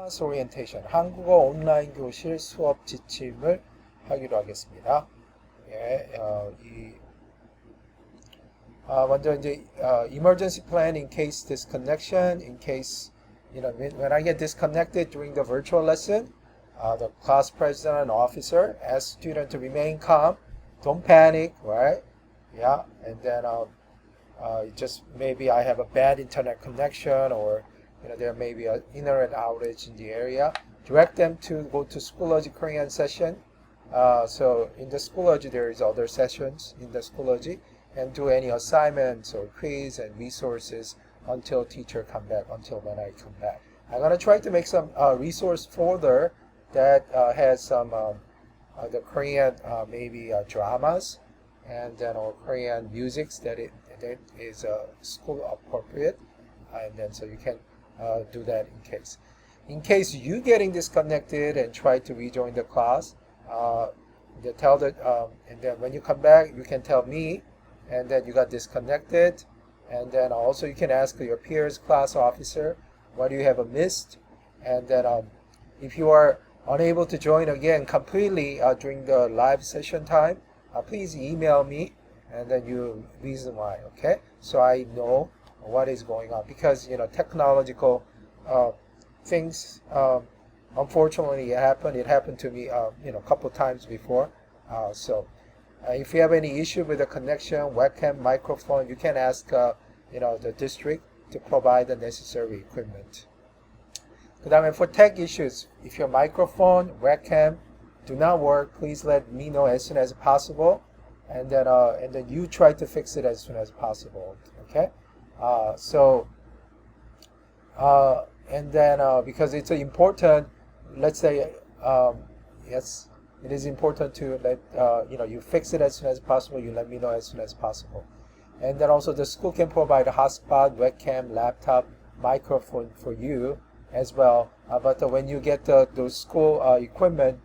클래스 오리엔테이션, 한국어 온라인 교실 수업 지침을 하기로 하겠습니다. 예, 먼저 이제 emergency plan in case disconnection, in case when I get disconnected during the virtual lesson, the class president and officer asks student to remain calm, don't panic, right? Yeah, and then just maybe I have a bad internet connection, or there may be an internet outage in the area. Direct them to go to Schoology Korean session. So in the Schoology there is other sessions in the Schoology, and do any assignments or quiz and resources until teacher come back, until when I come back. I'm gonna try to make some resource folder that has some the Korean maybe dramas, and then or Korean musics that is school appropriate, and then so you can do that in case. In case you getting disconnected and try to rejoin the class, they tell that, and then when you come back, you can tell me, and then you got disconnected, and then also you can ask your peers, class officer, what you have missed, and then if you are unable to join again completely during the live session time, please email me, and then you reason why, okay? So I know what is going on, because technological things unfortunately it happened to me a couple times before. So if you have any issue with the connection, webcam, microphone, you can ask the district to provide the necessary equipment. 그다음에 for tech issues, if your microphone, webcam do not work, please let me know as soon as possible, and then you try to fix it as soon as possible. Okay, and then because it's important, let's say yes, it is important to let you fix it as soon as possible. You let me know as soon as possible, and then also the school can provide a hotspot, webcam, laptop, microphone for you as well. But when you get those school equipment,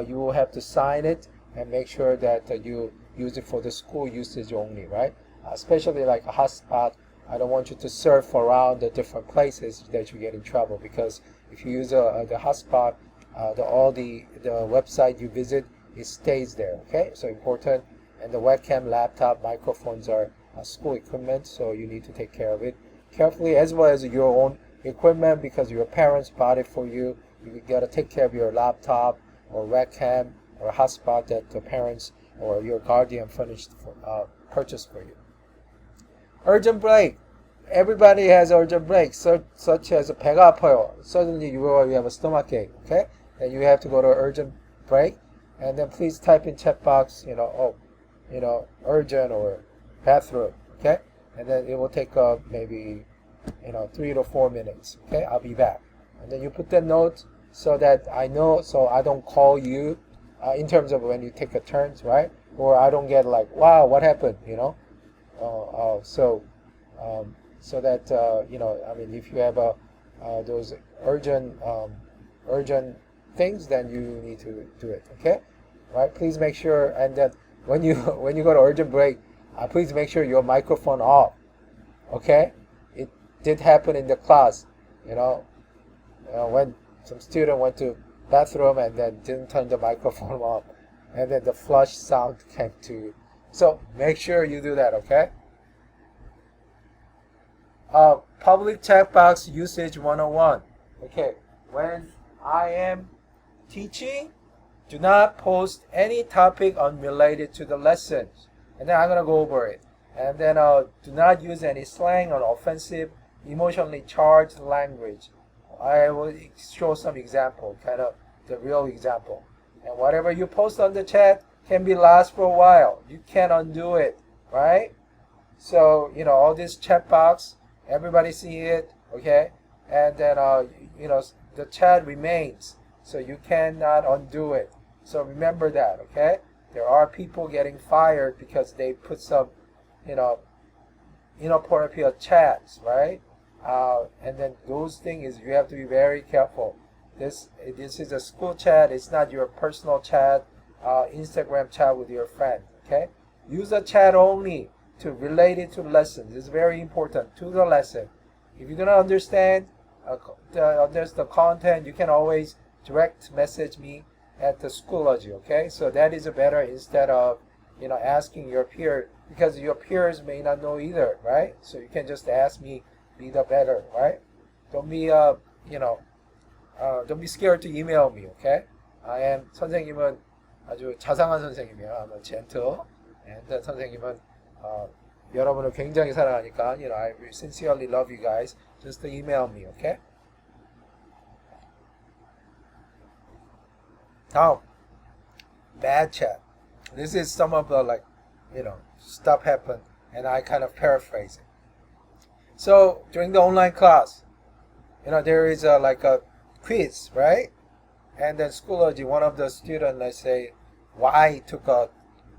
you will have to sign it and make sure that you use it for the school usage only, right? Especially like a hotspot, I don't want you to surf around the different places that you get in trouble, because if you use the hotspot, all the website you visit, it stays there. Okay, so important. And the webcam, laptop, microphones are school equipment, so you need to take care of it carefully, as well as your own equipment, because your parents bought it for you. You gotta take care of your laptop or webcam or hotspot that the parents or your guardian purchased for you. Urgent break. Everybody has urgent breaks, such as 배가 아파요. Suddenly you have a stomachache, okay? And you have to go to urgent break, and then please type in chat box, urgent or bathroom, okay? And then it will take maybe 3 to 4 minutes, okay? I'll be back. And then you put that note so that I know, so I don't call you in terms of when you take a turn, right? Or I don't get like, wow, what happened, so that I mean, if you have those urgent things, then you need to do it, okay? Right? Please make sure, and then when you go to urgent break, please make sure your microphone off, okay? It did happen in the class, when some student went to bathroom and then didn't turn the microphone off, and then the flush sound came to. So make sure you do that, okay? Public chat box usage 101. Okay, when I am teaching, do not post any topic unrelated to the lessons. And then I'm going to go over it. And then do not use any slang or offensive, emotionally charged language. I will show some example, kind of the real example. And whatever you post on the chat can be last for a while. You can't undo it, right? So, all this chat box, everybody see it, okay? And then, the chat remains, so you cannot undo it. So remember that, okay? There are people getting fired because they put some, inappropriate chats, right? And then those things you have to be very careful. This is a school chat. It's not your personal chat, Instagram chat with your friend, okay? Use the chat only to relate it to lessons. It's very important to the lesson. If you do not understand, there's the content. You can always direct message me at the Schoology, okay? So that is better instead of, asking your peer, because your peers may not know either, right? So you can just ask me, be the better, right? Don't be, don't be scared to email me, okay? 선생님은 아주 자상한 선생님이야. I'm gentle. And 선생님은, 여러분을 굉장히 사랑하니까, I sincerely love you guys. Just email me, okay? 다음, bad chat. This is some of the stuff happened, and I kind of paraphrase it. So during the online class, there is a quiz, right? And then Schoology, one of the students, let's say, Y took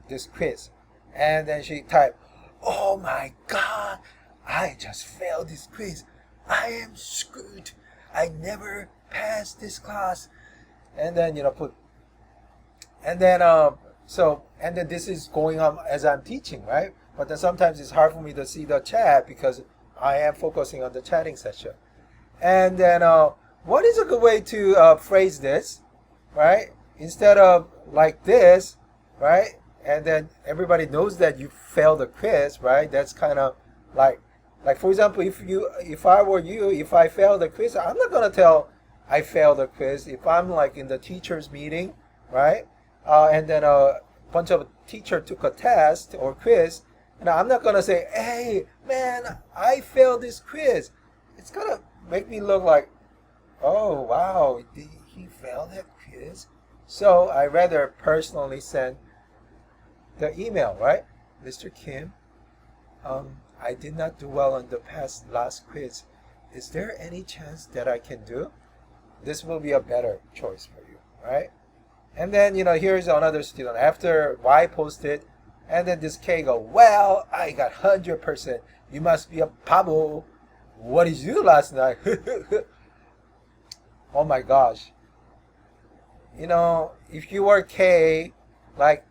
this quiz, and then she typed, "Oh my God, I just failed this quiz. I am screwed. I never passed this class." And then and then this is going on as I'm teaching, right? But then sometimes it's hard for me to see the chat because I am focusing on the chatting session. And then what is a good way to phrase this, right? Instead of like this, right? And then everybody knows that you failed the quiz, right? That's kind of like for example, if I were you, if I failed the quiz, I'm not gonna tell I failed the quiz. If I'm like in the teachers meeting, right? And then a bunch of teacher took a test or quiz, and I'm not gonna say, "Hey, man, I failed this quiz." It's gonna make me look like, "Oh, wow, did he fail that quiz?" So I rather personally send the email, right? "Mr. Kim, I did not do well on the last quiz. Is there any chance that I can do?" This will be a better choice for you, right? And then, here's another student. After Y posted, and then this K go, "Well, I got 100%. You must be a pabo. What did you do last night?" Oh my gosh. If you were K, like,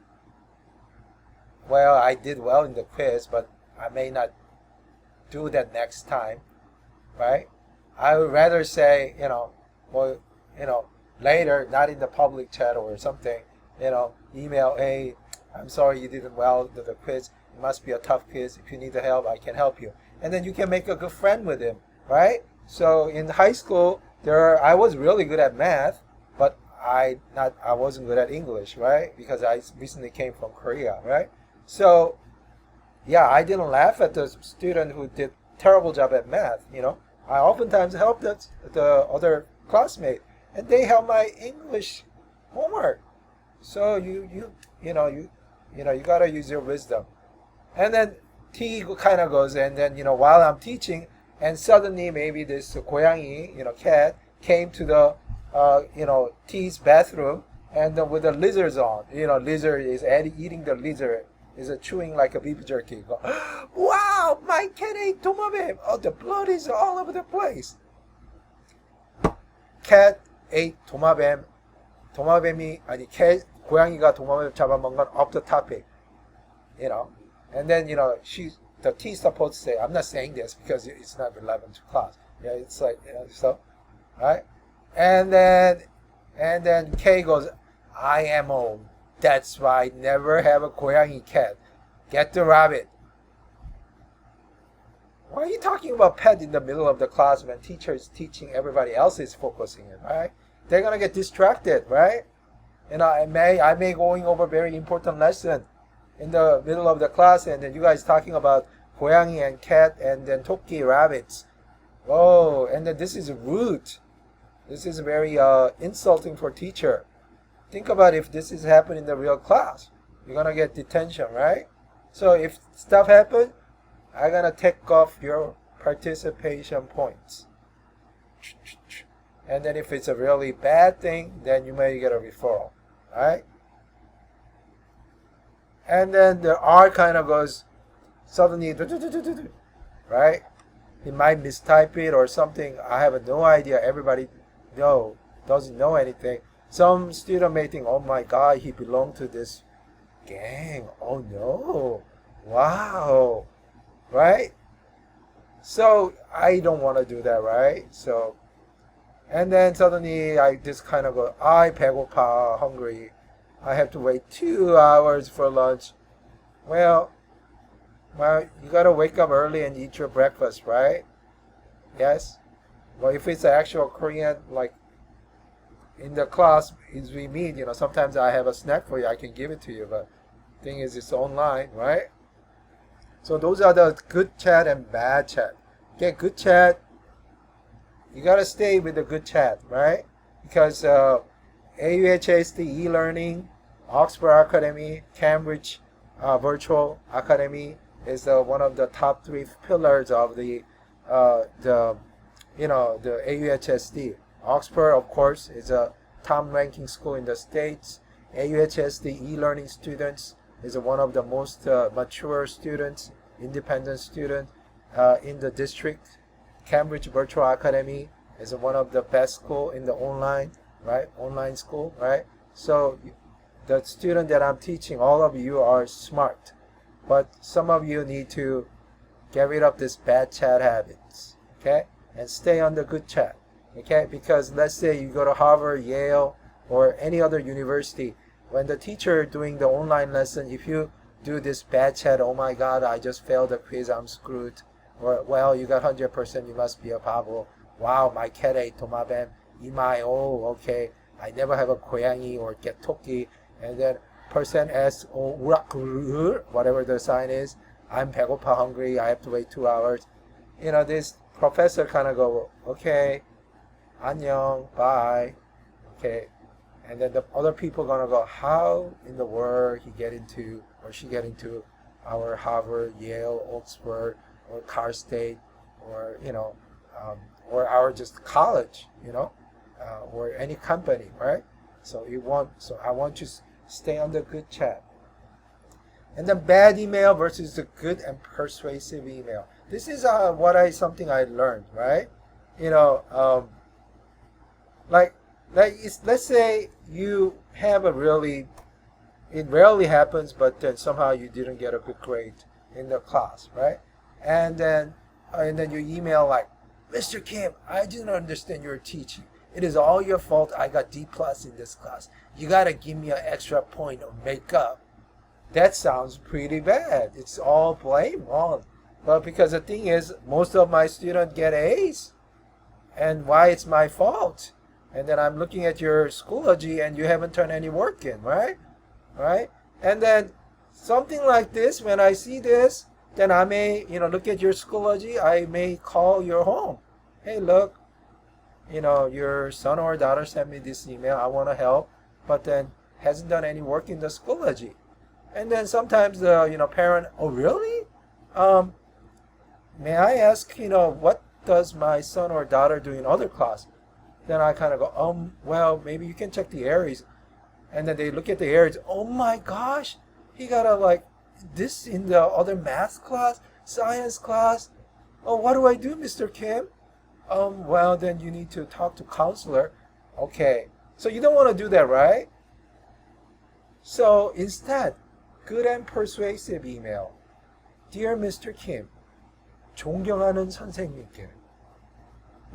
"Well, I did well in the quiz, but I may not do that next time," right? I would rather say, well, later, not in the public chat or something, email, "Hey, I'm sorry you didn't well the quiz. It must be a tough quiz. If you need the help, I can help you." And then you can make a good friend with him, right? So in high school, I was really good at math, but I wasn't good at English, right? Because I recently came from Korea, right? So yeah, I didn't laugh at the student who did terrible job at math. I oftentimes helped the other classmate, and they help my English homework. So you gotta use your wisdom. And then T kind of goes, and then while I'm teaching, and suddenly maybe this 고양이, cat, came to the T's bathroom, and with the lizards on. Lizard is eating the lizard, is chewing like a beef jerky. Go, "Wow, my cat ate 도마뱀. Oh, the blood is all over the place." Cat ate 도마뱀. 고양이가 도마뱀 잡아먹은 건 off the topic. And then the T supposed to say, "I'm not saying this because it's not relevant to class." Yeah, it's like so, right? And then K goes, "I am home. That's why I never have a 고양이 cat. Get the rabbit." Why are you talking about pet in the middle of the class when teacher is teaching, everybody else is focusing it, right? They're gonna get distracted, right? I may going over very important lesson in the middle of the class, and then you guys talking about 고양이 and cat, and then 토끼, rabbits. Oh, and then this is rude. This is very insulting for teacher. Think about if this is happening in the real class. You're gonna get detention, right? So if stuff happen, I'm gonna take off your participation points. And then if it's a really bad thing, then you may get a referral, right? And then the R kind of goes suddenly, right? He might mistype it or something. I have no idea. Everybody doesn't know anything. Some student may think, "Oh my God, he belonged to this gang. Oh no. Wow." Right? So I don't want to do that, right? So And then suddenly I just kind of go, I 배고파, hungry. I have to wait 2 hours for lunch. Well, you gotta wake up early and eat your breakfast, right? Yes? Well, if it's actual Korean, like in the class is we meet, sometimes I have a snack for you, I can give it to you, but thing is it's online, right? So those are the good chat and bad chat. Okay, good chat, you gotta stay with the good chat, right? Because AUSHD eLearning, Oxford Academy, Cambridge Virtual Academy is one of the top 3 pillars of the AUSHD. Oxford, of course, is a top-ranking school in the States. AUSHD e-learning students is one of the most mature students, independent student in the district. Cambridge Virtual Academy is one of the best school in the online, right? Online school, right? So the student that I'm teaching, all of you are smart, but some of you need to get rid of this bad chat habits, okay? And stay on the good chat. Okay, because let's say you go to Harvard, Yale, or any other university, when the teacher doing the online lesson, if you do this bad chat, oh my God, I just failed the quiz, I'm screwed. Or, well, you got 100%, you must be a 바보. Wow, my cat ate 도마뱀. 이마에, oh, okay. I never have a 고양이 or get 토끼. And then person asks, oh, whatever the sign is, I'm 배고파, hungry, I have to wait 2 hours. This professor kind of go, okay, 안녕, bye, okay, and then the other people gonna go, how in the world he get into or she get into our Harvard, Yale, Oxford, or Cal State, or or our just college, or any company, right? So I want you to stay on the good chat. And the bad email versus the good and persuasive email. This is something I learned, right? Let's say you have it rarely happens, but then somehow you didn't get a good grade in the class, right? And then you email like, Mr. Kim, I didn't understand your teaching. It is all your fault. I got D+ in this class. You gotta give me an extra point of makeup. That sounds pretty bad. It's all blame on. But because the thing is, most of my students get A's. And why it's my fault? And then I'm looking at your Schoology and you haven't turned any work in, right? Right? And then something like this, when I see this, then I may, look at your Schoology, I may call your home. Hey, look, your son or daughter sent me this email, I want to help, but then hasn't done any work in the Schoology. And then sometimes the, parent, oh, really? May I ask, what does my son or daughter do in other class? Then I kind of go, well, maybe you can check the Aries. And then they look at the Aries. Oh my gosh, he got this in the other math class, science class. Oh, what do I do, Mr. Kim? Well, then you need to talk to counselor. Okay, so you don't want to do that, right? So instead, good and persuasive email. Dear Mr. Kim, 존경하는 선생님께,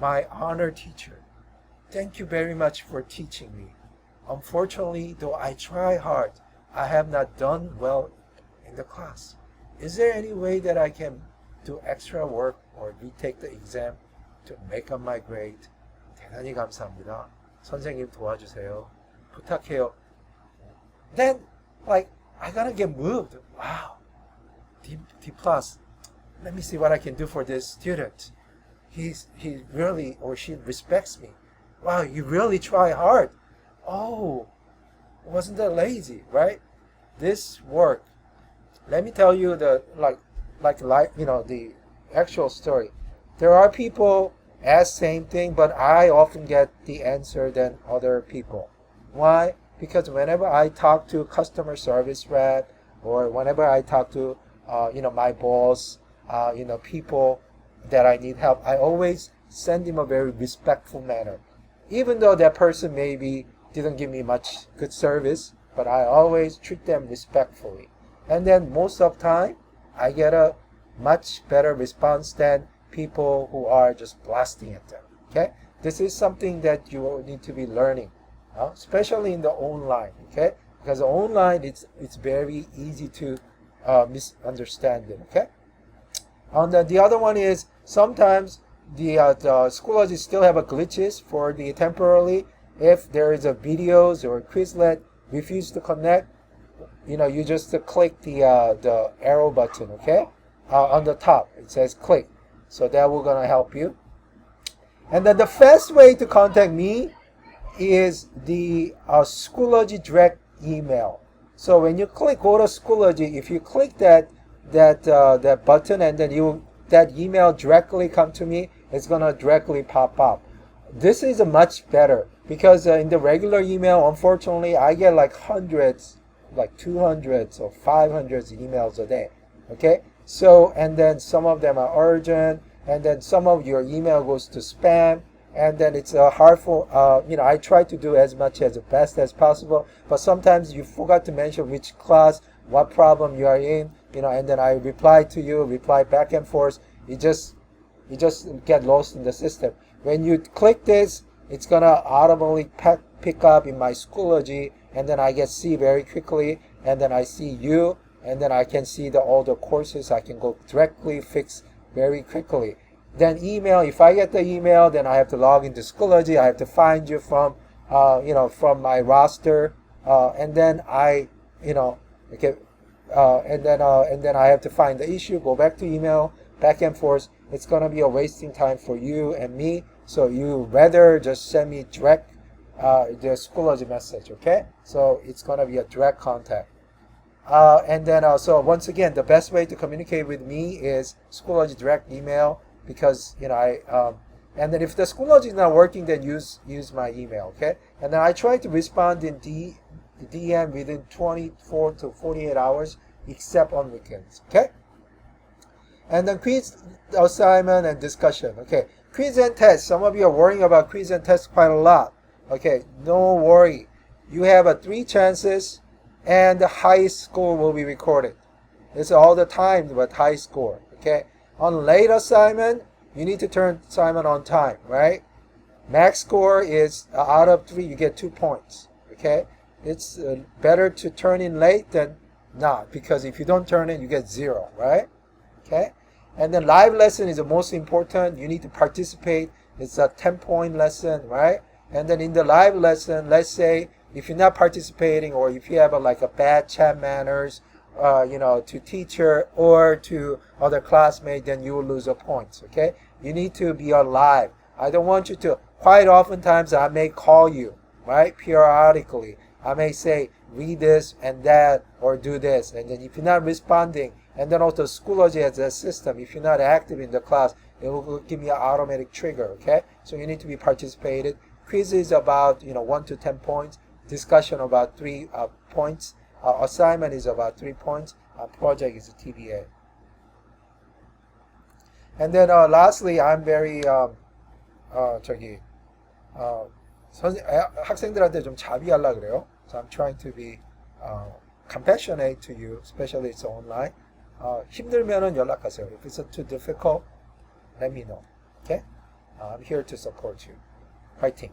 my honored teacher, thank you very much for teaching me. Unfortunately, though I try hard, I have not done well in the class. Is there any way that I can do extra work or retake the exam to make up my grade? 대단히 감사합니다. 선생님 도와주세요. 부탁해요. Then, I gotta get moved. Wow, D+. Let me see what I can do for this student. He really or she respects me. Wow, you really try hard. Oh, wasn't that lazy, right? This work. Let me tell you the the actual story. There are people ask same thing, but I often get the answer than other people. Why? Because whenever I talk to customer service rep, or whenever I talk to my boss, people that I need help, I always send him a very respectful manner. Even though that person maybe didn't give me much good service, but I always treat them respectfully. And then most of the time, I get a much better response than people who are just blasting at them. Okay? this is something that you will need to be learning, especially in the online, okay? Because online, it's very easy to misunderstand it, okay? And then the other one is sometimes the Schoology still have a glitches for the temporarily. If there is a videos or Quizlet refuse to connect, you just click the arrow button, okay? On the top, it says click. So that will gonna help you. And then the fast way to contact me is the Schoology direct email. So when you click go to Schoology, if you click that button and then that email directly come to me, it's gonna directly pop up. This is a much better because in the regular email, unfortunately, I get like hundreds, like 200s or 500s emails a day. Okay, so and then some of them are urgent, and then some of your email goes to spam, and then it's hard for I try to do as much as best as possible, but sometimes you forgot to mention which class, what problem you are in, and then I reply to you, reply back and forth. You just get lost in the system. When you click this, it's gonna automatically pick up in my Schoology, and then I get see very quickly, and then I see you, and then I can see all the courses. I can go directly fix very quickly. Then email, if I get the email, then I have to log into Schoology. I have to find you from from my roster, and then I okay, and then I have to find the issue, go back to email, back and forth. It's gonna be a wasting time for you and me. So you rather just send me direct the Schoology message, okay? So it's gonna be a direct contact. And then so once again, the best way to communicate with me is Schoology direct email, because and then if the Schoology is not working, then use my email, okay? And then I try to respond in DM within 24 to 48 hours, except on weekends, okay? And then quiz, assignment, and discussion, okay? Quiz and test. Some of you are worrying about quiz and test quite a lot, okay? No worry. You have 3 chances, and the highest score will be recorded. It's all the time, but high score, okay? On late assignment, you need to turn assignment on time, right? Max score is out of 3, you get 2 points, okay? It's better to turn in late than not, because if you don't turn in, you get 0, right? Okay? And then live lesson is the most important. You need to participate. It's a 10-point lesson, right? And then in the live lesson, let's say if you're not participating, or if you have a bad chat manners, to teacher or to other classmates, then you will lose a point, okay? You need to be alive. I don't want you to, quite oftentimes I may call you, right? Periodically. I may say, read this and that, or do this. And then if you're not responding, and then also Schoology has a system, if you're not active in the class, it will give me an automatic trigger, okay? So you need to be participated. Quiz is about 1 to 10 points. Discussion about 3 points. Assignment is about 3 points. Project is a TBA. And then lastly, I'm very 학생들한테 좀 자비하려 그래요. So I'm trying to be compassionate to you, especially it's online. 힘들면은 연락하세요. If it's too difficult, let me know. Okay? I'm here to support you. Fighting.